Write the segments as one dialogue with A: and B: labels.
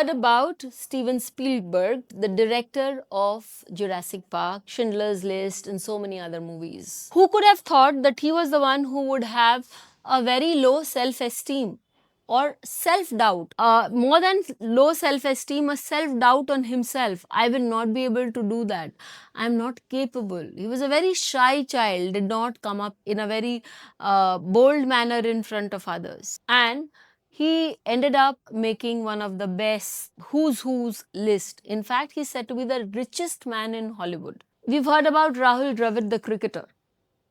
A: heard about Steven Spielberg, the director of Jurassic Park, Schindler's List, and so many other movies. Who could have thought that he was the one who would have a very low self-esteem or self-doubt? More than low self-esteem, a self-doubt on himself. I will not be able to do that. I am not capable. He was a very shy child, did not come up in a very bold manner in front of others. And he ended up making one of the best who's list. In fact, he's said to be the richest man in Hollywood. We've heard about Rahul Dravid, the cricketer,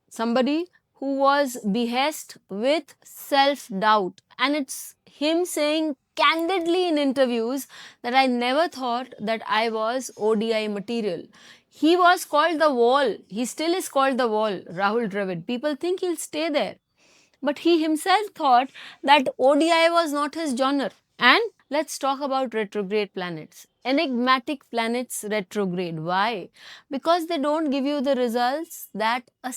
A: somebody who was beheaded with self-doubt. And it's him saying candidly in interviews that I never thought that I was ODI material. He was called the wall. He still is called the wall, Rahul Dravid. People think he'll stay there. But he himself thought that ODI was not his genre. And let's talk about retrograde planets. Enigmatic planets retrograde. Why? Because they don't give you the results that a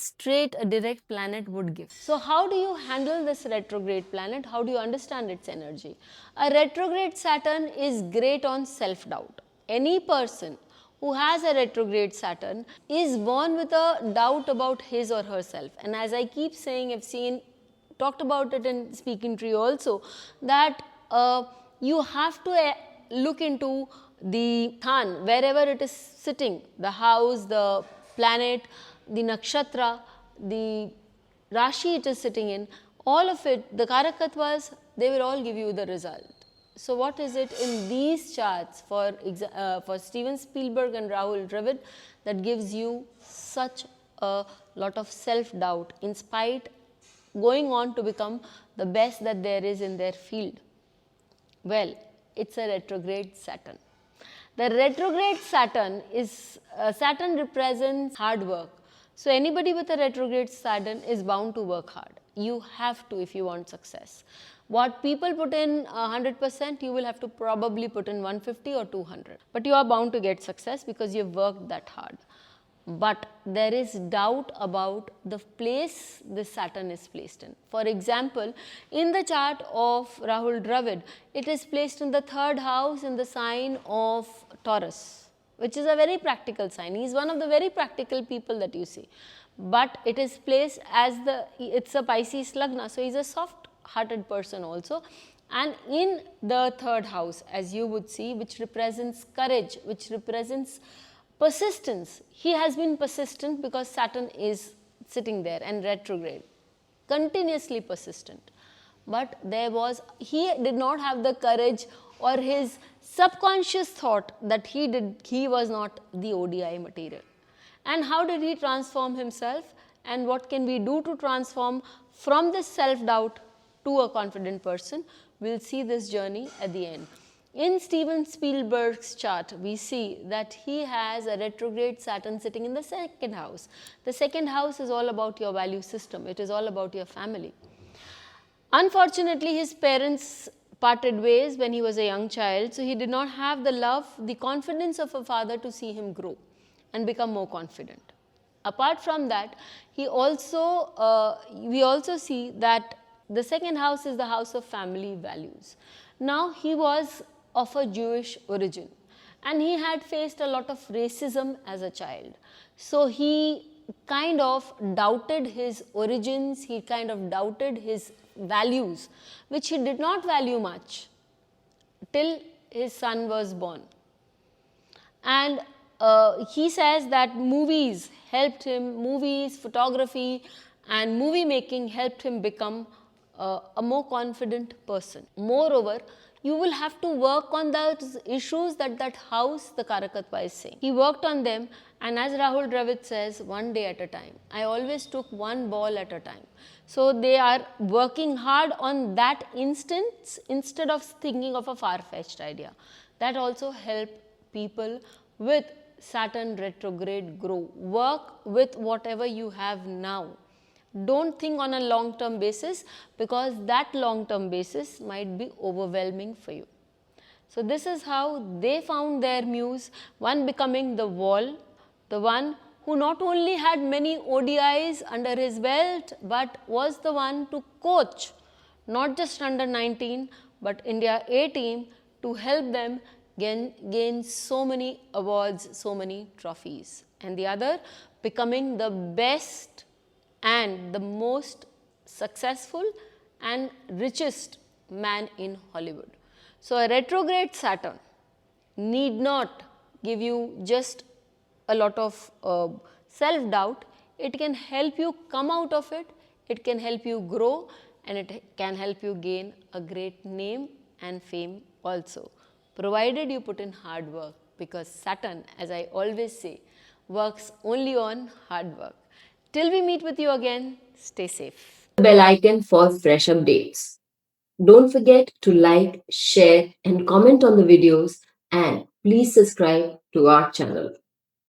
A: direct planet would give. So how do you handle this retrograde planet? How do you understand its energy? A retrograde Saturn is great on self-doubt. Any person who has a retrograde Saturn is born with a doubt about his or herself. And as I keep saying, I've talked about it in Speaking Tree also, that you have to look into the Than, wherever it is sitting, the house, the planet, the nakshatra, the Rashi it is sitting in, all of it, the Karakatvas, they will all give you the result. So what is it in these charts for Steven Spielberg and Rahul Dravid that gives you such a lot of self-doubt in spite going on to become the best that there is in their field? Well, it's a retrograde Saturn. The retrograde Saturn Saturn represents hard work. So anybody with a retrograde Saturn is bound to work hard. You have to if you want success. What people put in 100%, you will have to probably put in 150 or 200. But you are bound to get success because you have worked that hard. But there is doubt about the place this Saturn is placed in. For example, in the chart of Rahul Dravid, it is placed in the 3rd house in the sign of Taurus, which is a very practical sign. He is one of the very practical people that you see. But it is placed as it's a Pisces Lagna, so he is a soft-hearted person also. And in the 3rd house, as you would see, which represents courage, which represents persistence. He has been persistent because Saturn is sitting there and retrograde, continuously persistent. But he did not have the courage, or his subconscious thought that he was not the ODI material. And how did he transform himself? And what can we do to transform from this self-doubt to a confident person? We'll see this journey at the end. In Steven Spielberg's chart, we see that he has a retrograde Saturn sitting in the 2nd house. The 2nd house is all about your value system. It is all about your family. Unfortunately, his parents parted ways when he was a young child, so he did not have the love, the confidence of a father to see him grow and become more confident. Apart from that, we also see that the 2nd house is the house of family values. Now, he was of a Jewish origin and he had faced a lot of racism as a child. So he kind of doubted his origins, he kind of doubted his values, which he did not value much till his son was born. And he says that movies, photography and movie making helped him become a more confident person. Moreover, you will have to work on those issues that house, the Karakatva, is saying. He worked on them, and as Rahul Dravid says, one day at a time. I always took one ball at a time. So they are working hard on that instance instead of thinking of a far-fetched idea. That also helps people with Saturn retrograde grow. Work with whatever you have now. Don't think on a long-term basis, because that long-term basis might be overwhelming for you. So this is how they found their muse, one becoming the wall, the one who not only had many ODIs under his belt, but was the one to coach not just under 19 but India A team to help them gain so many awards, so many trophies. And the other, becoming the best and the most successful and richest man in Hollywood. So, a retrograde Saturn need not give you just a lot of self doubt. It can help you come out of it, it can help you grow, and it can help you gain a great name and fame also, provided you put in hard work, because Saturn, as I always say, works only on hard work. Till we meet with you again, stay safe.
B: Bell icon for fresh updates. Don't forget to like, share, and comment on the videos, and please subscribe to our channel.